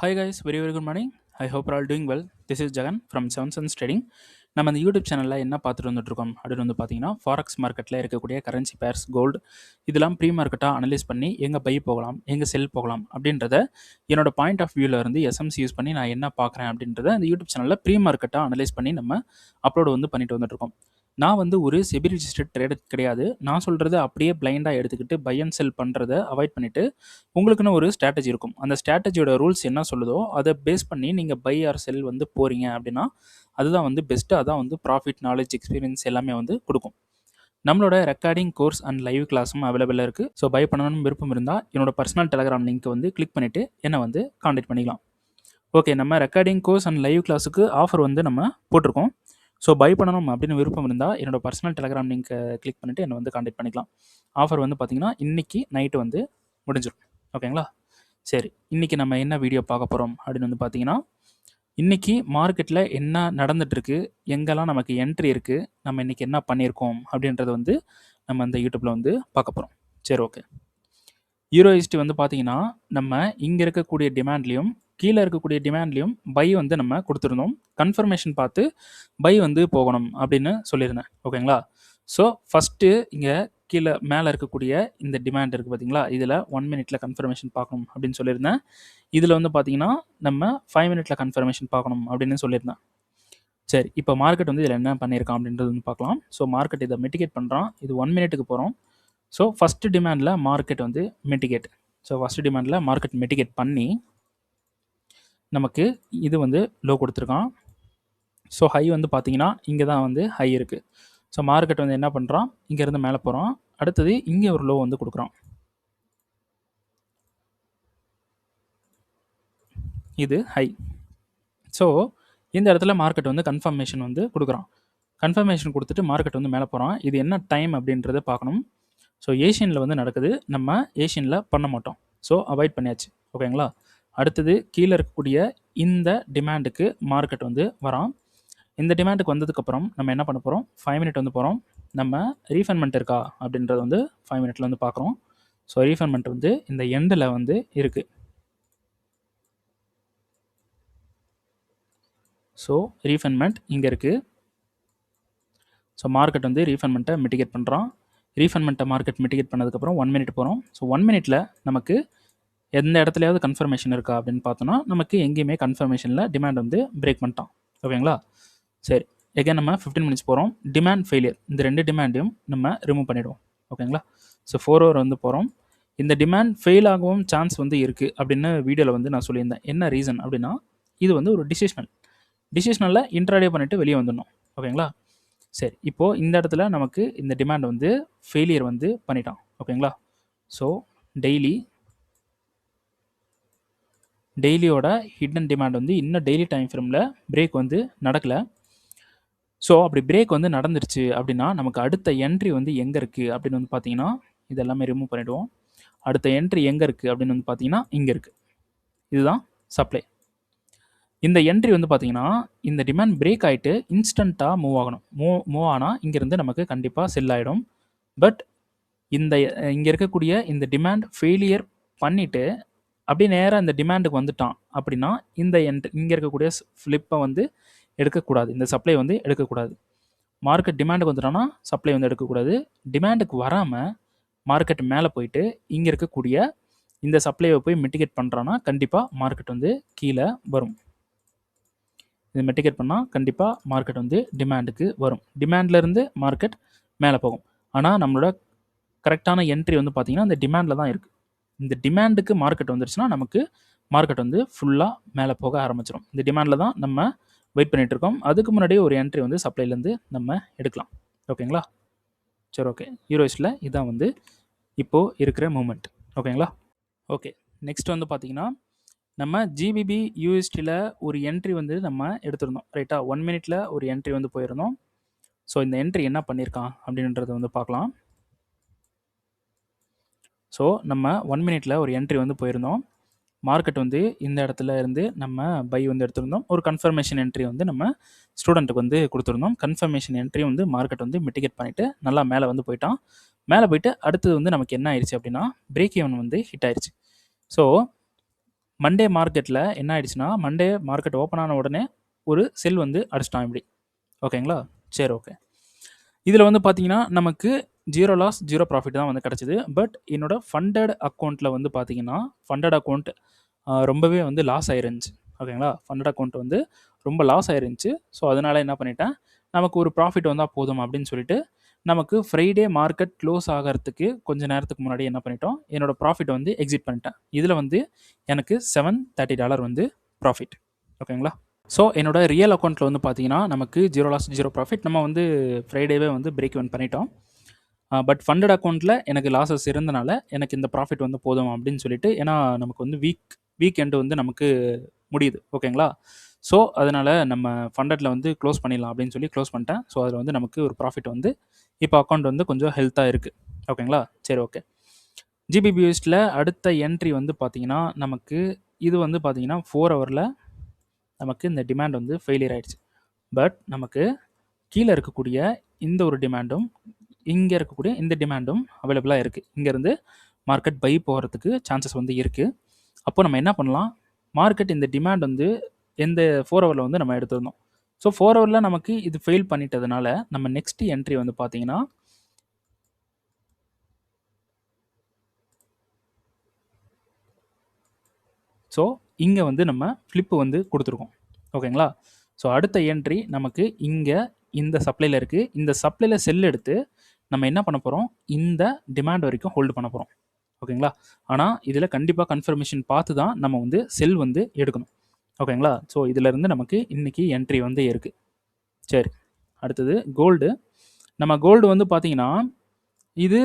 Hi guys, very good morning. I hope you're all doing well. This is Jagan from Seven Suns Trading. நம்ம இந்த YouTube சேனலில் என்ன பார்த்துட்டு வந்துட்டுருக்கோம் அப்படின்னு பார்த்தீங்கன்னா ஃபாரெக்ஸ் மார்க்கெட்டில் இருக்கக்கூடிய கரன்சி பேர்ஸ் கோல்டு இதெல்லாம் ப்ரீ மார்க்கெட்டாக அனலைஸ் பண்ணி எங்கே பை போகலாம் எங்கே செல் போகலாம் அப்படின்றத என்னோட பாயிண்ட் ஆஃப் வியூவில் இருந்து எஸ்எம்சி யூஸ் பண்ணி நான் என்ன பார்க்குறேன் அப்படின்றத இந்த யூடியூப் சேனலில் ப்ரீ மார்க்கெட்டாக அனலைஸ் பண்ணி நம்ம அப்லோடு பண்ணிட்டு வந்துட்டுருக்கோம். நான் ஒரு செபி ரிஜிஸ்டர்ட் ட்ரேடர் கிடையாது. நான் சொல்கிறத அப்படியே பிளைண்டாக எடுத்துக்கிட்டு பை அண்ட் செல் பண்ணுறத அவாய்ட் பண்ணிவிட்டு உங்களுக்குன்னு ஒரு ஸ்ட்ராட்டஜி இருக்கும். அந்த ஸ்ட்ராட்டஜியோட ரூல்ஸ் என்ன சொல்லுதோ அதை பேஸ் பண்ணி நீங்கள் பை ஆர் செல் போகிறீங்க அப்படின்னா அதுதான் பெஸ்ட்டு. அதான் ப்ராஃபிட், நாலேஜ், எக்ஸ்பீரியன்ஸ் எல்லாமே கொடுக்கும். நம்மளோட ரெக்கார்டிங் கோர்ஸ் அண்ட் லைவ் கிளாஸும் அவைலபிளாக இருக்குது. ஸோ பை பண்ணணும்னு விருப்பம் இருந்தால் என்னோட பர்சனல் டெலகிராம் லிங்க்கை கிளிக் பண்ணிவிட்டு என்னை காண்டாக்ட் பண்ணிக்கலாம். ஓகே, நம்ம ரெக்கார்டிங் கோர்ஸ் அண்ட் லைவ் கிளாஸுக்கு ஆஃபர் நம்ம போட்டிருக்கோம். ஸோ பை பண்ணணும் அப்படின்னு விருப்பம் இருந்தால் என்னோட பர்சனல் டெலகிராம் லிங்க்கை கிளிக் பண்ணிவிட்டு என்னை காண்டாக்ட் பண்ணிக்கலாம். ஆஃபர் பார்த்தீங்கன்னா இன்றைக்கி நைட்டு முடிஞ்சிடும். ஓகேங்களா? சரி, இன்றைக்கி நம்ம என்ன வீடியோ பார்க்க போகிறோம் அப்படின்னு பார்த்தீங்கன்னா இன்றைக்கி மார்க்கெட்டில் என்ன நடந்துகிட்ருக்கு, எங்கெல்லாம் நமக்கு என்ட்ரி இருக்குது, நம்ம இன்றைக்கி என்ன பண்ணியிருக்கோம் அப்படின்றத நம்ம அந்த யூடியூப்பில் பார்க்க போகிறோம். சரி, ஓகே. யூரோயிஸ்ட் பார்த்தீங்கன்னா நம்ம இங்கே இருக்கக்கூடிய டிமாண்ட்லேயும் கீழே இருக்கக்கூடிய டிமாண்ட்லேயும் பை நம்ம கொடுத்துருந்தோம். கன்ஃபர்மேஷன் பார்த்து பை போகணும் அப்படின்னு சொல்லியிருந்தேன். ஓகேங்களா? ஸோ ஃபஸ்ட்டு இங்கே கீழே மேலே இருக்கக்கூடிய இந்த டிமாண்ட் இருக்குது பார்த்தீங்களா, இதில் 1 மினிட்ல கன்ஃபர்மேஷன் பார்க்கணும் அப்படின்னு சொல்லியிருந்தேன். இதில் பார்த்தீங்கன்னா நம்ம 5 மினிட்ல கன்ஃபர்மேஷன் பார்க்கணும் அப்படின்னு சொல்லியிருந்தேன். சரி, இப்போ மார்க்கெட் இதில் என்ன பண்ணியிருக்கான் அப்படின்றது பார்க்கலாம். ஸோ மார்க்கெட் இதை மிட்டிகேட் பண்ணுறான். இது 1 மினிட்டுக்கு போகிறோம். ஸோ ஃபஸ்ட்டு டிமாண்டில் மார்க்கெட் மிட்டிகேட். ஸோ ஃபஸ்ட்டு டிமாண்டில் மார்க்கெட் மிட்டிகேட் பண்ணி நமக்கு இது லோ கொடுத்துருக்கான். ஸோ ஹை பார்த்தீங்கன்னா இங்கே தான் ஹை இருக்குது. ஸோ மார்க்கெட் என்ன பண்ணுறான், இங்கேருந்து மேலே போகிறான். அடுத்தது இங்கே ஒரு லோ கொடுக்குறான். இது ஹை. ஸோ இந்த இடத்துல மார்க்கெட் கன்ஃபர்மேஷன் கொடுக்குறான். கன்ஃபர்மேஷன் கொடுத்துட்டு மார்க்கெட் மேலே போகிறான். இது என்ன டைம் அப்படின்றத பார்க்கணும். ஸோ ஏஷியனில் நடக்குது. நம்ம ஏஷியனில் பண்ண மாட்டோம். ஸோ அவாய்ட் பண்ணியாச்சு. ஓகேங்களா? அடுத்தது கீழே இருக்கக்கூடிய இந்த டிமாண்டுக்கு மார்க்கெட் வரான். இந்த டிமாண்டுக்கு வந்ததுக்கப்புறம் நம்ம என்ன பண்ண போகிறோம், 5 மினிட் போகிறோம். நம்ம ரீஃபண்ட்மெண்ட் இருக்கா அப்படின்றது 5 மினிட்ல பார்க்குறோம். ஸோ ரீஃபண்ட்மெண்ட் இந்த எண்டில் இருக்குது. ஸோ ரீஃபண்ட்மெண்ட் இங்கே இருக்குது. ஸோ மார்க்கெட் ரீஃபண்ட்மெண்ட்டை மிட்டிகேட் பண்ணுறான். ரீஃபண்ட்மெண்ட்டை மார்க்கெட் மிட்டிகேட் பண்ணதுக்கப்புறம் 1 மினிட் போகிறோம். ஸோ 1 மினிட்ல நமக்கு எந்த இடத்துலையாவது கன்ஃபர்மேஷன் இருக்கா அப்படின்னு பார்த்தோன்னா நமக்கு எங்கேயுமே கன்ஃபர்மேஷனில் டிமாண்ட் பிரேக் பண்ணிட்டான். ஓகேங்களா? சரி, எகைன் நம்ம 15 மினிட்ஸ் போகிறோம். டிமாண்ட் ஃபெயிலியர், இந்த 2 டிமாண்டையும் நம்ம ரிமூவ் பண்ணிவிடுவோம். ஓகேங்களா? ஸோ 4 ஹவர் போகிறோம். இந்த டிமாண்ட் ஃபெயில் ஆகவும் சான்ஸ் இருக்குது அப்படின்னு வீடியோவில் நான் சொல்லியிருந்தேன். என்ன ரீசன் அப்படின்னா இது ஒரு டிசிஷனலில் இன்ட்ராடே பண்ணிவிட்டு வெளியே வந்துடணும். ஓகேங்களா? சரி, இப்போது இந்த இடத்துல நமக்கு இந்த டிமாண்ட் ஃபெயிலியர் பண்ணிட்டான். ஓகேங்களா? ஸோ டெய்லியோட ஹிடன் டிமாண்ட் இன்னும் டெய்லி டைம் ஃப்ரேமில் பிரேக் நடக்கலை. ஸோ அப்படி பிரேக் நடந்துருச்சு அப்படின்னா நமக்கு அடுத்த என்ட்ரி எங்கே இருக்குது அப்படின்னு பார்த்தீங்கன்னா இதெல்லாமே ரிமூவ் பண்ணிவிடுவோம். அடுத்த என்ட்ரி எங்கே இருக்குது அப்படின்னு பார்த்தீங்கன்னா இங்கே இருக்குது. இதுதான் சப்ளை. இந்த என்ட்ரி பார்த்தீங்கன்னா இந்த டிமாண்ட் பிரேக் ஆகிட்டு இன்ஸ்டண்ட்டாக மூவ் ஆகணும். மூவ் ஆனால் இங்கேருந்து நமக்கு கண்டிப்பாக செல் ஆகிடும். பட் இங்கே இருக்கக்கூடிய இந்த டிமாண்ட் ஃபெயிலியர் பண்ணிவிட்டு அப்படியே நேராக இந்த டிமாண்டுக்கு வந்துட்டான் அப்படின்னா இந்த இங்கே இருக்கக்கூடிய ஃப்ளிப்பை எடுக்கக்கூடாது. இந்த சப்ளை எடுக்கக்கூடாது. மார்க்கெட் டிமாண்டுக்கு வந்துட்டான்னா சப்ளை எடுக்கக்கூடாது. டிமாண்டுக்கு வராமல் மார்க்கெட் மேலே போயிட்டு இங்கே இருக்கக்கூடிய இந்த சப்ளையை போய் மிட்டிகேட் பண்ணுறான்னா கண்டிப்பாக மார்க்கெட் கீழே வரும். இது மிட்டிகேட் பண்ணால் கண்டிப்பாக மார்க்கெட் டிமாண்டுக்கு வரும். டிமாண்ட்லேருந்து மார்க்கெட் மேலே போகும். ஆனால் நம்மளோட கரெக்டான என்ட்ரி பார்த்திங்கன்னா இந்த டிமாண்டில் தான் இருக்குது. இந்த டிமாண்டுக்கு மார்க்கெட் வந்துருச்சுன்னா நமக்கு மார்க்கெட் ஃபுல்லாக மேலே போக ஆரம்பிச்சிடும். இந்த டிமாண்டில் தான் நம்ம வெயிட் பண்ணிகிட்ருக்கோம். அதுக்கு முன்னாடியே ஒரு என்ட்ரி சப்ளைலேருந்து நம்ம எடுக்கலாம். ஓகேங்களா? சரி, ஓகே. யூரோஸில் இதான் இப்போது இருக்கிற மூமெண்ட். ஓகேங்களா? ஓகே, நெக்ஸ்ட் பார்த்திங்கன்னா நம்ம ஜிபிபி யூஎஸ்டியில் ஒரு என்ட்ரி நம்ம எடுத்திருந்தோம். ரைட்டாக 1 மினிட்ல ஒரு என்ட்ரி போயிருந்தோம். ஸோ இந்த என்ட்ரி என்ன பண்ணியிருக்கான் அப்படின்றத பார்க்கலாம். ஸோ நம்ம 1 மினிட்ல ஒரு என்ட்ரி போயிருந்தோம். மார்க்கெட் இந்த இடத்துல இருந்து நம்ம பை எடுத்திருந்தோம். ஒரு கன்ஃபர்மேஷன் என்ட்ரி நம்ம ஸ்டூடெண்ட்டுக்கு கொடுத்துருந்தோம். கன்ஃபர்மேஷன் என்ட்ரி மார்க்கெட் மிட்டிகேட் பண்ணிவிட்டு நல்லா மேலே போயிட்டான். மேலே போயிட்டு அடுத்தது நமக்கு என்ன ஆயிடுச்சு அப்படின்னா பிரேக் ஈவன் ஹிட் ஆயிடுச்சு. ஸோ மண்டே மார்க்கெட்டில் என்ன ஆயிடுச்சுன்னா, மண்டே மார்க்கெட் ஓப்பன் ஆன உடனே ஒரு செல் வந்து அடிச்சிட்டான் இப்படி. ஓகேங்களா? சரி, ஓகே. இதில் வந்து பார்த்தீங்கன்னா, நமக்கு 0 லாஸ் 0 ப்ராஃபிட் தான் வந்து கிடச்சிது. பட் என்னோட ஃபண்டட் அக்கௌண்ட்டில் வந்து பார்த்தீங்கன்னா, ஃபண்டட் அக்கௌண்ட் ரொம்பவே வந்து லாஸ் ஆயிருந்துச்சு. ஓகேங்களா? ஃபண்டட் அக்கௌண்ட் வந்து ரொம்ப லாஸ் ஆயிருந்துச்சு. ஸோ அதனால என்ன பண்ணிட்டேன், நமக்கு ஒரு ப்ராஃபிட் வந்தால் போதும் அப்படின்னு சொல்லிட்டு, நமக்கு ஃப்ரைடே மார்க்கெட் க்ளோஸ் ஆகிறதுக்கு கொஞ்ச நேரத்துக்கு முன்னாடி என்ன பண்ணிட்டோம், என்னோட ப்ராஃபிட் வந்து எக்ஸிட் பண்ணிட்டேன். இதில் வந்து எனக்கு $730 வந்து ப்ராஃபிட். ஓகேங்களா? ஸோ என்னோட ரியல் அக்கௌண்ட்டில் வந்து பார்த்தீங்கன்னா, நமக்கு 0 லாஸ் 0 ப்ராஃபிட். நம்ம வந்து ஃப்ரைடேவே வந்து பிரேக் ஈவன் பண்ணிட்டோம். பட் ஃபண்டட் அக்கௌண்ட்டில் எனக்கு லாஸஸ் இருந்தனால, எனக்கு இந்த ப்ராஃபிட் வந்து போதும் அப்படின்னு சொல்லிட்டு, ஏன்னா நமக்கு வந்து வீக் எண்டு வந்து நமக்கு முடியுது. ஓகேங்களா? ஸோ அதனால் நம்ம ஃபண்டட்ல வந்து க்ளோஸ் பண்ணிடலாம் அப்படின்னு சொல்லி க்ளோஸ் பண்ணிட்டேன். ஸோ அதில் வந்து நமக்கு ஒரு ப்ராஃபிட் வந்து இப்போ அக்கௌண்ட் வந்து கொஞ்சம் ஹெல்த்தாக இருக்குது. ஓகேங்களா? சரி, ஓகே. ஜிபிபிஎஸ்டில் அடுத்த என்ட்ரி வந்து பார்த்தீங்கன்னா, நமக்கு இது வந்து பார்த்தீங்கன்னா 4 ஹவரில் நமக்கு இந்த டிமாண்ட் வந்து ஃபெயிலியர் ஆயிடுச்சு. பட் நமக்கு கீழே இருக்கக்கூடிய இந்த ஒரு டிமாண்டும், இங்கே இருக்கக்கூடிய இந்த டிமாண்டும் அவைலபிளாக இருக்குது. இங்கேருந்து மார்க்கெட் பை போகிறதுக்கு சான்சஸ் வந்து இருக்குது. அப்போ நம்ம என்ன பண்ணலாம், மார்க்கெட் இந்த டிமாண்ட் வந்து இந்த 4 ஹவரில் வந்து நம்ம எடுத்திருந்தோம். ஸோ 4 ஹவரில் நமக்கு இது ஃபெயில் பண்ணிட்டதுனால, நம்ம நெக்ஸ்ட் என்ட்ரி வந்து பார்த்தீங்கன்னா, ஸோ இங்கே வந்து நம்ம ஃப்ளிப்பு வந்து கொடுத்துருக்கோம். ஓகேங்களா? ஸோ அடுத்த என்ட்ரி நமக்கு இங்கே இந்த சப்ளையில் இருக்குது. இந்த சப்ளையில் செல் எடுத்து நம்ம என்ன பண்ண போகிறோம், இந்த டிமாண்ட் வரைக்கும் ஹோல்டு பண்ண போகிறோம். ஓகேங்களா? ஆனால் இதில் கண்டிப்பாக கன்ஃபர்மேஷன் பார்த்து தான் நம்ம வந்து செல் வந்து எடுக்கணும். ஓகேங்களா? ஸோ இதிலேருந்து நமக்கு இன்றைக்கி என்ட்ரி வந்து இருக்குது. சரி, அடுத்தது கோல்டு. நம்ம கோல்டு வந்து பார்த்தீங்கன்னா, இது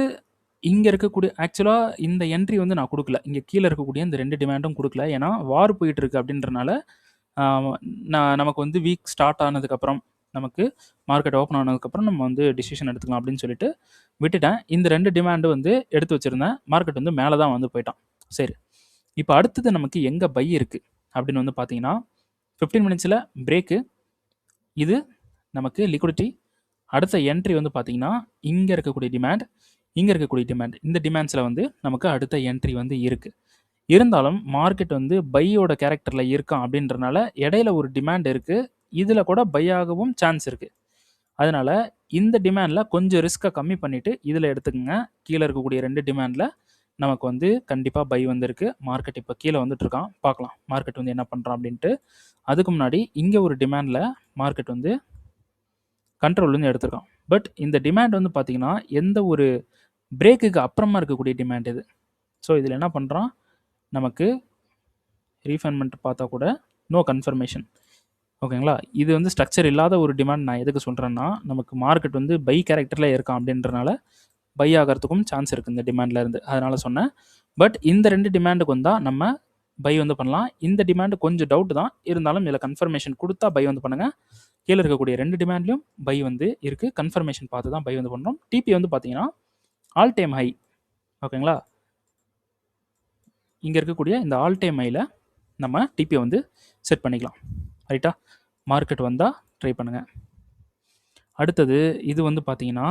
இங்கே இருக்கக்கூடிய ஆக்சுவலாக இந்த என்ட்ரி வந்து நான் கொடுக்கல. இங்கே கீழே இருக்கக்கூடிய இந்த 2 டிமாண்டும் கொடுக்கல. ஏன்னா வார் போயிட்டுருக்கு அப்படின்றனால நமக்கு வந்து வீக் ஸ்டார்ட் ஆனதுக்கப்புறம், நமக்கு மார்க்கெட் ஓப்பன் ஆனதுக்கப்புறம் நம்ம வந்து டிசிஷன் எடுத்துக்கலாம் அப்படின்னு சொல்லிட்டு விட்டுட்டேன். இந்த 2 டிமாண்டு வந்து எடுத்து வச்சுருந்தேன். மார்க்கெட் வந்து மேலே தான் வந்து போயிட்டான். சரி, இப்போ அடுத்தது நமக்கு எங்கே பை இருக்குது அப்படின்னு வந்து பார்த்தீங்கன்னா, 15 மினிட்ஸில் பிரேக்கு. இது நமக்கு லிக்விடிட்டி. அடுத்த என்ட்ரி வந்து பார்த்தீங்கன்னா, இங்கே இருக்கக்கூடிய டிமாண்ட், இங்கே இருக்கக்கூடிய டிமாண்ட், இந்த டிமாண்ட்ஸில் வந்து நமக்கு அடுத்த என்ட்ரி வந்து இருக்குது. இருந்தாலும் மார்க்கெட் வந்து பையோட கேரக்டரில் இருக்கான் அப்படின்றனால இடையில ஒரு டிமாண்ட் இருக்குது. இதில் கூட பை ஆகவும் சான்ஸ் இருக்குது. அதனால் இந்த டிமாண்டில் கொஞ்சம் ரிஸ்க்கை கம்மி பண்ணிவிட்டு இதில் எடுத்துக்கோங்க. கீழே இருக்கக்கூடிய 2 டிமாண்டில் நமக்கு வந்து கண்டிப்பாக பை வந்திருக்கு. மார்க்கெட் இப்போ கீழே வந்துட்டுருக்கான். பார்க்கலாம் மார்க்கெட் வந்து என்ன பண்ணுறான் அப்படின்ட்டு. அதுக்கு முன்னாடி இங்கே ஒரு டிமாண்டில் மார்க்கெட் வந்து கண்ட்ரோல் வந்து எடுத்திருக்கான். பட் இந்த டிமாண்ட் வந்து பார்த்திங்கன்னா, எந்த ஒரு பிரேக்குக்கு அப்புறமா இருக்கக்கூடிய டிமாண்ட் இது. ஸோ இதில் என்ன பண்ணுறான், நமக்கு ரீஃபைன்மெண்ட் பார்த்தா கூட நோ கன்ஃபர்மேஷன். ஓகேங்களா? இது வந்து ஸ்ட்ரக்சர் இல்லாத ஒரு டிமாண்ட். நான் எதுக்கு சொல்கிறேன்னா, நமக்கு மார்க்கெட் வந்து பை கேரக்டரில் இருக்கான் அப்படின்றனால பை ஆகிறதுக்கும் சான்ஸ் இருக்குது இந்த டிமாண்ட்லேருந்து. அதனால் சொன்னேன். பட் இந்த 2 டிமாண்டுக்கு வந்தால் நம்ம பை வந்து பண்ணலாம். இந்த டிமாண்டு கொஞ்சம் டவுட் தான். இருந்தாலும் இதில் கன்ஃபர்மேஷன் கொடுத்தா பை வந்து பண்ணுங்கள். கீழே இருக்கக்கூடிய 2 டிமாண்ட்லையும் பை வந்து இருக்குது. கன்ஃபர்மேஷன் பார்த்து தான் பை வந்து பண்ணுறோம். டிபி வந்து பார்த்தீங்கன்னா ஆல் டைம் ஹை. ஓகேங்களா? இங்கே இருக்கக்கூடிய இந்த ஆல் டைம் ஹையில் நம்ம டிபியை வந்து செட் பண்ணிக்கலாம். ரைட்டா? மார்க்கெட் வந்தால் ட்ரை பண்ணுங்கள். அடுத்தது இது வந்து பார்த்தீங்கன்னா,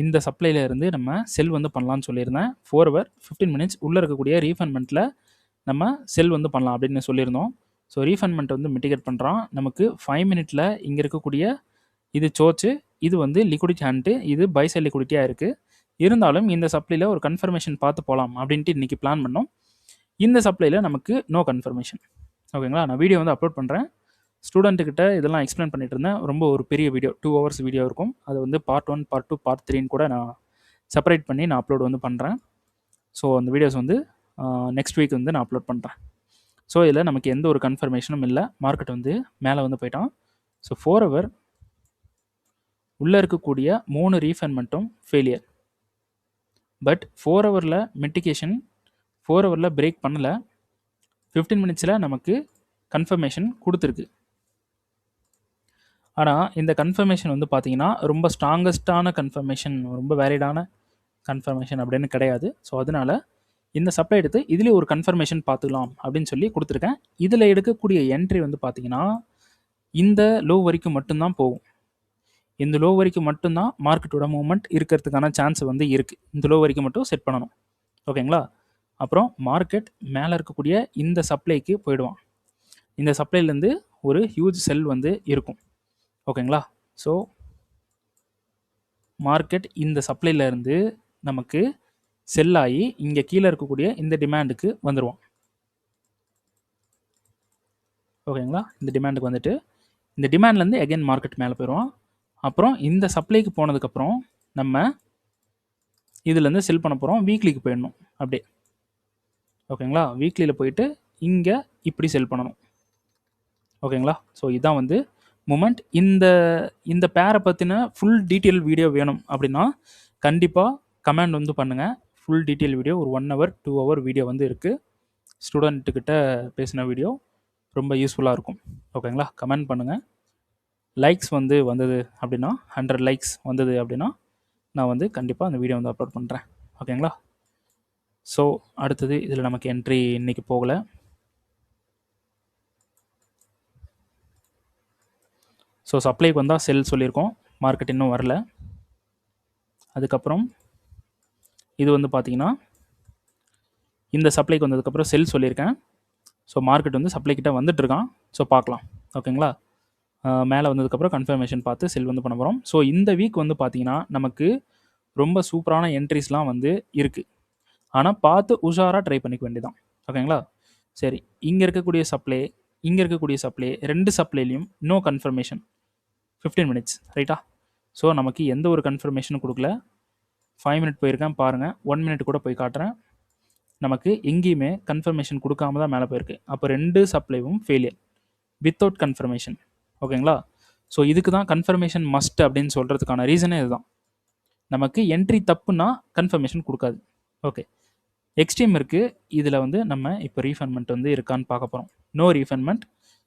இந்த சப்ளையில் இருந்து நம்ம செல் வந்து பண்ணலான்னு சொல்லியிருந்தேன். 4 ஹவர் 15 மினிட்ஸ் உள்ளே இருக்கக்கூடிய ரீஃபண்ட்மெண்ட்டில் நம்ம செல் வந்து பண்ணலாம் அப்படின்னு சொல்லியிருந்தோம். ஸோ ரீஃபண்ட்மெண்ட் வந்து மிட்டிகேட் பண்ணுறான். நமக்கு 5 மினிட்டில் இங்கே இருக்கக்கூடிய இது சோச்சு, இது வந்து லிக்விடிட்டி ஹண்ட்டு, இது பை சைட் லிக்விடிட்டியாக இருக்குது. இருந்தாலும் இந்த சப்ளையில் ஒரு கன்ஃபர்மேஷன் பார்த்து போகலாம் அப்படின்ட்டு இன்றைக்கி பிளான் பண்ணோம். இந்த சப்ளையில் நமக்கு நோ கன்ஃபர்மேஷன். ஓகேங்களா? நான் வீடியோ வந்து அப்லோட் பண்ணுறேன். ஸ்டூடெண்ட்டுக்கிட்ட இதெல்லாம் எக்ஸ்பிளைன் பண்ணிட்டு இருந்தேன். ரொம்ப ஒரு பெரிய வீடியோ 2 ஹவர்ஸ் வீடியோ இருக்கும். அது வந்து பார்ட் 1, பார்ட் 2, பார்ட் 3ன்னு கூட நான் செப்பரேட் பண்ணி நான் அப்லோட் வந்து பண்ணுறேன். ஸோ அந்த வீடியோஸ் வந்து நெக்ஸ்ட் வீக் வந்து நான் அப்லோட் பண்ணுறேன். ஸோ இதில் நமக்கு எந்த ஒரு கன்ஃபர்மேஷனும் இல்லை. மார்க்கெட் வந்து மேலே வந்து போயிட்டான். ஸோ 4 ஹவர் உள்ளே இருக்கக்கூடிய 3 ரீஃபைன்மெண்ட்டும் ஃபெயிலியர். பட் 4 ஹவரில் மிட்டிகேஷன், 4 ஹவரில் பிரேக் பண்ணலை. 15 மினிட்ஸில் நமக்கு கன்ஃபர்மேஷன் கொடுத்துருக்கு. ஆனால் இந்த கன்ஃபர்மேஷன் வந்து பார்த்தீங்கன்னா ரொம்ப ஸ்ட்ராங்கஸ்டான கன்ஃபர்மேஷன், ரொம்ப வேலிடான கன்ஃபர்மேஷன் அப்படின்னு கிடையாது. ஸோ அதனால் இந்த சப்ளை எடுத்து இதுலேயே ஒரு கன்ஃபர்மேஷன் பார்த்துக்கலாம் அப்படின்னு சொல்லி கொடுத்துருக்கேன். இதில் எடுக்கக்கூடிய என்ட்ரி வந்து பார்த்தீங்கன்னா இந்த லோ வரைக்கும் மட்டும்தான் போகும். இந்த லோ வரைக்கும் மட்டும்தான் மார்க்கெட்டோட மூவ்மெண்ட் இருக்கிறதுக்கான சான்ஸ் வந்து இருக்குது. இந்த லோ வரைக்கும் மட்டும் செட் பண்ணணும். ஓகேங்களா? அப்புறம் மார்க்கெட் மேலே இருக்கக்கூடிய இந்த சப்ளைக்கு போயிடுவான். இந்த சப்ளைலேருந்து ஒரு ஹியூஜ் செல் வந்து இருக்கும். ஓகேங்களா? ஸோ மார்க்கெட் இந்த சப்ளைலேருந்து நமக்கு செல் ஆகி இங்கே கீழே இருக்கக்கூடிய இந்த டிமாண்டுக்கு வந்துடுவான். ஓகேங்களா? இந்த டிமாண்டுக்கு வந்துட்டு இந்த டிமாண்ட்லேருந்து அகைன் மார்க்கெட் மேலே போயிடுவான். அப்புறம் இந்த சப்ளைக்கு போனதுக்கப்புறம் நம்ம இதுலேருந்து செல் பண்ண போகிறோம். வீக்லிக்கு போயிடணும் அப்படியே. ஓகேங்களா? வீக்லியில் போயிட்டு இங்கே இப்படி செல் பண்ணணும். ஓகேங்களா? ஸோ இதுதான் வந்து மூமெண்ட். இந்த பேரை பற்றின ஃபுல் டீட்டெயில் வீடியோ வேணும் அப்படின்னா கண்டிப்பாக கமெண்ட் வந்து பண்ணுங்கள். ஃபுல் டீட்டெயில் வீடியோ ஒரு 1 hour 2 hour வீடியோ வந்து இருக்குது. ஸ்டூடெண்ட்டுக்கிட்ட பேசின வீடியோ ரொம்ப யூஸ்ஃபுல்லாக இருக்கும். ஓகேங்களா? கமெண்ட் பண்ணுங்கள். லைக்ஸ் வந்து வந்தது அப்படின்னா 100 லைக்ஸ் வந்தது அப்படின்னா நான் வந்து கண்டிப்பாக அந்த வீடியோ வந்து அப்லோட் பண்ணுறேன். ஓகேங்களா? ஸோ அடுத்தது இதில் நமக்கு என்ட்ரி இன்றைக்கி போகலை. ஸோ சப்ளைக்கு வந்தால் செல் சொல்லியிருக்கோம். மார்க்கெட் இன்னும் வரல. அதுக்கப்புறம் இது வந்து பார்த்திங்கன்னா இந்த சப்ளைக்கு வந்ததுக்கப்புறம் செல் சொல்லியிருக்கேன். ஸோ மார்க்கெட் வந்து சப்ளைக்கிட்ட வந்துட்டுருக்கான். ஸோ பார்க்கலாம். ஓகேங்களா? மேலே வந்ததுக்கப்புறம் கன்ஃபர்மேஷன் பார்த்து செல் வந்து பண்ண போகிறோம். ஸோ இந்த வீக் வந்து பார்த்திங்கன்னா நமக்கு ரொம்ப சூப்பரான என்ட்ரிஸ்லாம் வந்து இருக்குது. ஆனால் பார்த்து உஷாராக ட்ரை பண்ணிக்க வேண்டியதான். ஓகேங்களா? சரி, இங்கே இருக்கக்கூடிய சப்ளை, இங்கே இருக்கக்கூடிய சப்ளை, 2 சப்ளைலையும் நோ கன்ஃபர்மேஷன் 15 minutes, ரைட்டா? ஸோ நமக்கு எந்த ஒரு கன்ஃபர்மேஷனும் கொடுக்கல. 5 minute போயிருக்கேன் பாருங்கள். 1 minute கூட போய் காட்டுறேன். நமக்கு எங்கேயுமே கன்ஃபர்மேஷன் கொடுக்காம தான் மேலே போயிருக்கு. அப்போ 2 சப்ளைவும் ஃபெயிலியர் வித்தவுட் கன்ஃபர்மேஷன். ஓகேங்களா? ஸோ இதுக்கு தான் கன்ஃபர்மேஷன் மஸ்ட் அப்படின்னு சொல்கிறதுக்கான ரீசனே இதுதான். நமக்கு என்ட்ரி தப்புன்னா கன்ஃபர்மேஷன் கொடுக்காது. ஓகே, எக்ஸ்ட்ரீம் இருக்குது. இதில் வந்து நம்ம இப்போ ரீஃபண்ட்மெண்ட் வந்து இருக்கான்னு பார்க்க போகிறோம். நோ ரீஃபண்ட்மெண்ட்.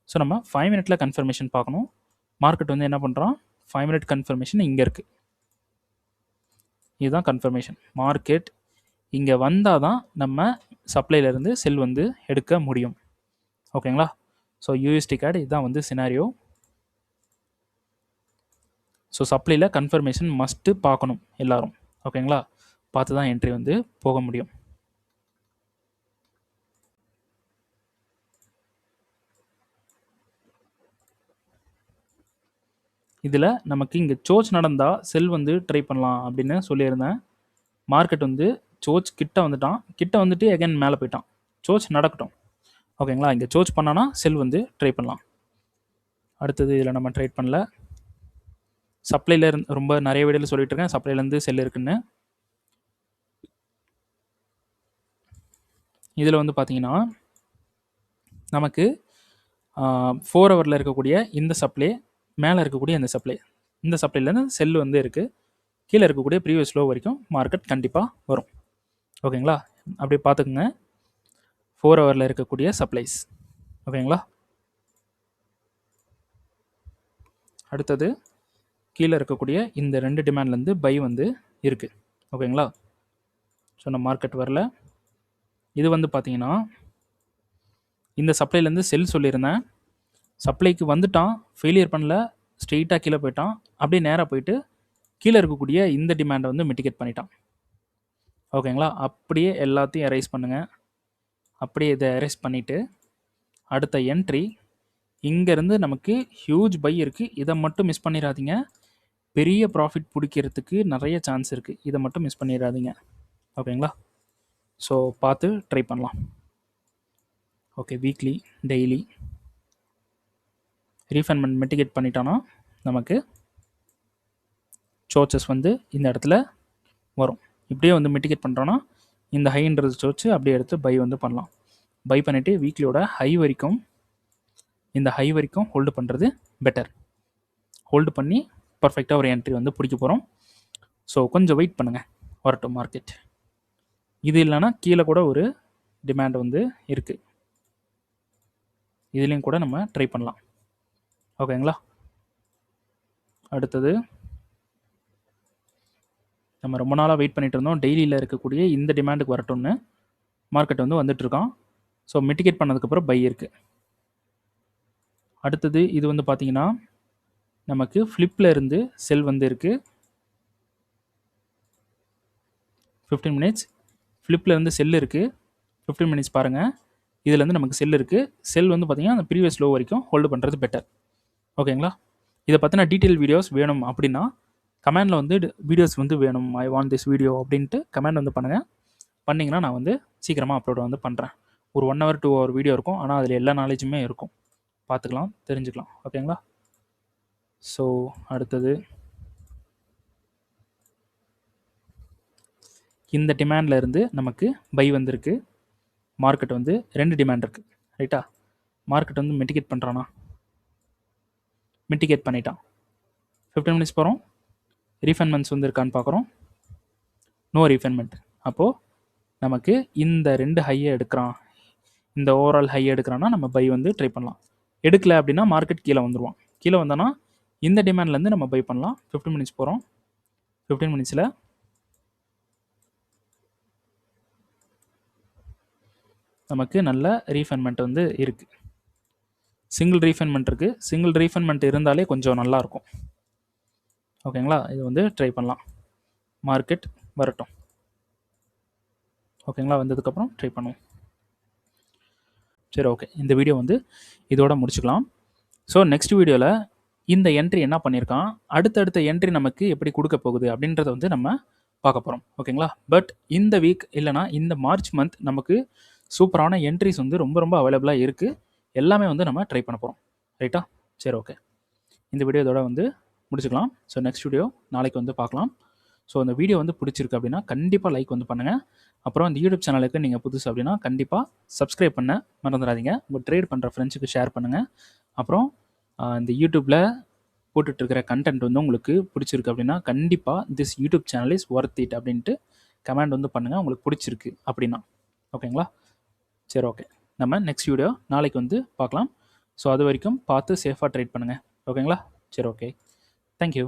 ஸோ நம்ம 5 minute கன்ஃபர்மேஷன் பார்க்கணும். மார்க்கெட் வந்து என்ன பண்ணுறான், 5 minute கன்ஃபர்மேஷன் இங்கே இருக்குது. இதுதான் கன்ஃபர்மேஷன். மார்க்கெட் இங்கே வந்தால் தான் நம்ம சப்ளைலேருந்து செல் வந்து எடுக்க முடியும். ஓகேங்களா? ஸோ யூஎஸ்டி கேட் இதுதான் வந்து சினாரியோ. ஸோ சப்ளையில் கன்ஃபர்மேஷன் மஸ்ட்டு பார்க்கணும் எல்லோரும். ஓகேங்களா? பார்த்து தான் என்ட்ரி வந்து போக முடியும். இதில் நமக்கு இங்கே சோச் நடந்தால் செல் வந்து ட்ரை பண்ணலாம் அப்படின்னு சொல்லியிருந்தேன். மார்க்கெட் வந்து சோச் கிட்ட வந்துட்டான். கிட்ட வந்துட்டு அகைன் மேலே போயிட்டான். சோச் நடக்கட்டும். ஓகேங்களா? இங்கே சோச் பண்ணானா செல் வந்து ட்ரை பண்ணலாம். அடுத்தது இதில் நம்ம ட்ரேட் பண்ணல. சப்ளையில் ரொம்ப நிறைய வீடியோவில் சொல்லிட்டு இருக்கேன் சப்ளைலேருந்து செல் இருக்குன்னு. இதில் வந்து பார்த்தீங்கன்னா நமக்கு 4 hourல இருக்கக்கூடிய இந்த சப்ளை, மேலே இருக்கக்கூடிய இந்த சப்ளை, இந்த சப்ளைலேருந்து செல் வந்து இருக்குது. கீழே இருக்கக்கூடிய ப்ரீவியஸ் லோ வரைக்கும் மார்க்கெட் கண்டிப்பாக வரும். ஓகேங்களா? அப்படியே பார்த்துக்குங்க. 4 hourல இருக்கக்கூடிய சப்ளைஸ். ஓகேங்களா? அடுத்தது கீழே இருக்கக்கூடிய இந்த 2 டிமாண்ட்லேருந்து பை வந்து இருக்குது. ஓகேங்களா? ஸோ நம்ம மார்க்கெட் வரல. இது வந்து பார்த்தீங்கன்னா இந்த சப்ளைலேருந்து செல் சொல்லியிருந்தேன். சப்ளைக்கு வந்துட்டான், ஃபெயிலியர் பண்ணல, ஸ்ட்ரெயிட்டாக கீழே போயிட்டான். அப்படியே நேராக போயிட்டு கீழே இருக்கக்கூடிய இந்த டிமாண்டை வந்து மிட்டிகேட் பண்ணிட்டான். ஓகேங்களா? அப்படியே எல்லாத்தையும் எரேஸ் பண்ணுங்கள். அப்படியே இதை எரேஸ் பண்ணிவிட்டு அடுத்த என்ட்ரி இங்கேருந்து நமக்கு ஹியூஜ் பை இருக்குது. இதை மட்டும் மிஸ் பண்ணிடாதீங்க. பெரிய ப்ராஃபிட் பிடிக்கிறதுக்கு நிறைய சான்ஸ் இருக்குது. இதை மட்டும் மிஸ் பண்ணிடாதீங்க. ஓகேங்களா? ஸோ பார்த்து ட்ரை பண்ணலாம். ஓகே, வீக்லி, டெய்லி ரீஃபண்ட்மெண்ட் மிட்டிகேட் பண்ணிட்டோன்னா நமக்கு சோச்சஸ் வந்து இந்த இடத்துல வரும். இப்படியே வந்து மிட்டிகேட் பண்ணுறோன்னா இந்த ஹைன்றது சோச்சு அப்படியே எடுத்து பை வந்து பண்ணலாம். பை பண்ணிவிட்டு வீக்லியோட ஹை வரைக்கும், இந்த ஹை வரைக்கும் ஹோல்டு பண்ணுறது பெட்டர். ஹோல்டு பண்ணி பர்ஃபெக்டாக ஒரு என்ட்ரி வந்து பிடிக்க போகிறோம். ஸோ கொஞ்சம் வெயிட் பண்ணுங்கள், வரட்டும் மார்க்கெட். இது இல்லைன்னா கீழே கூட ஒரு டிமாண்ட் வந்து இருக்குது. இதுலேயும் கூட நம்ம ட்ரை பண்ணலாம். ஓகேங்களா? அடுத்தது நம்ம ரொம்ப நாளாக வெயிட் பண்ணிகிட்டு இருந்தோம். டெய்லியில் இருக்கக்கூடிய இந்த டிமாண்டுக்கு வரட்டும்னு மார்க்கெட் வந்து வந்துட்டுருக்கான். ஸோ மிட்டிகேட் பண்ணதுக்கப்புறம் பை இருக்குது. அடுத்தது இது வந்து பார்த்திங்கன்னா நமக்கு ஃப்ளிப்பில் இருந்து செல் வந்து இருக்குது. 15 minutes ஃப்ளிப்பில் இருந்து செல் இருக்குது. 15 மினிட்ஸ் பாருங்கள். இதில் வந்து நமக்கு செல் இருக்குது. செல் வந்து பார்த்திங்கன்னா அந்த ப்ரீவியஸ் லோ வரைக்கும் ஹோல்டு பண்ணுறது பெட்டர். ஓகேங்களா? இதை பற்றின டீட்டெயில் வீடியோஸ் வேணும் அப்படின்னா கமெண்டில் வந்து வீடியோஸ் வந்து வேணும், ஐ வாண்ட் திஸ் வீடியோ அப்படின்ட்டு கமெண்ட் வந்து பண்ணுங்கள். பண்ணிங்கன்னா நான் வந்து சீக்கிரமாக அப்லோட் வந்து பண்ணுறேன். ஒரு 1 hour 2 hour வீடியோ இருக்கும். ஆனால் அதில் எல்லா நாலேஜுமே இருக்கும். பார்த்துக்கலாம், தெரிஞ்சுக்கலாம். ஓகேங்களா? ஸோ அடுத்தது இந்த டிமாண்டில் இருந்து நமக்கு பை வந்திருக்கு. மார்க்கெட் வந்து 2 டிமாண்ட் இருக்குது. ரைட்டா? மார்க்கெட் வந்து மிட்டிகேட் பண்ணுறானா? மிட்டிகேட் பண்ணிட்டான். 15 மினிட்ஸ் போகிறோம். ரீஃபைன்மெண்ட்ஸ் வந்து இருக்கான்னு பார்க்குறோம். No refinement. அப்போது நமக்கு இந்த 2 ஹையை எடுக்கிறான், இந்த ஓவரால் ஹை எடுக்கிறான்னா நம்ம பை வந்து ட்ரை பண்ணலாம். எடுக்கல அப்படின்னா மார்க்கெட் கீழே வந்துடுவான். கீழே வந்தோன்னா இந்த டிமாண்ட்லேருந்து நம்ம பை பண்ணலாம். 15 மினிட்ஸ் போகிறோம். 15 மினிட்ஸில் நமக்கு நல்ல ரீஃபைன்மெண்ட் வந்து இருக்குது. சிங்கிள் ரீஃபைன்மெண்ட் இருக்குது. சிங்கிள் ரீஃபைன்மெண்ட் இருந்தாலே கொஞ்சம் நல்லாயிருக்கும். ஓகேங்களா? இது வந்து ட்ரை பண்ணலாம். மார்க்கெட் வரட்டும். ஓகேங்களா? வந்ததுக்கப்புறம் ட்ரை பண்ணுவோம். சரி, ஓகே. இந்த வீடியோ வந்து இதோட முடிச்சுக்கலாம். ஸோ நெக்ஸ்ட் வீடியோவில் இந்த என்ட்ரி என்ன பண்ணியிருக்கான், அடுத்தடுத்த என்ட்ரி நமக்கு எப்படி கொடுக்க போகுது அப்படின்றத வந்து நம்ம பார்க்க போகிறோம். ஓகேங்களா? பட் இந்த வீக் இல்லைனா இந்த மார்ச் மந்த் நமக்கு சூப்பரான என்ட்ரிஸ் வந்து ரொம்ப ரொம்ப அவைலபிளாக இருக்குது. எல்லாமே வந்து நம்ம ட்ரை பண்ண போகிறோம். ரைட்டா? சரி, ஓகே. இந்த வீடியோ இதோட வந்து முடிச்சுக்கலாம். ஸோ நெக்ஸ்ட் வீடியோ நாளைக்கு வந்து பார்க்கலாம். ஸோ அந்த வீடியோ வந்து பிடிச்சிருக்கு அப்படின்னா கண்டிப்பாக லைக் வந்து பண்ணுங்கள். அப்புறம் இந்த யூடியூப் சேனலுக்கு நீங்கள் புதுசு அப்படின்னா கண்டிப்பாக சப்ஸ்கிரைப் பண்ண மறந்துடாதீங்க. உங்கள் ட்ரேட் பண்ணுற ஃப்ரெண்ட்ஸுக்கு ஷேர் பண்ணுங்கள். அப்புறம் இந்த யூடியூப்பில் போட்டுட்ருக்கிற கண்டென்ட் வந்து உங்களுக்கு பிடிச்சிருக்கு அப்படின்னா கண்டிப்பாக this YouTube channel is worth it அப்படின்ட்டு கமெண்ட் வந்து பண்ணுங்கள், உங்களுக்கு பிடிச்சிருக்கு அப்படின்னா. ஓகேங்களா? சரி, ஓகே. நம்ம நெக்ஸ்ட் வீடியோ நாளைக்கு வந்து பார்க்கலாம். ஸோ அது வரைக்கும் பார்த்து சேஃபாக ட்ரேட் பண்ணுங்கள். ஓகேங்களா? சரி, ஓகே. தேங்க்யூ.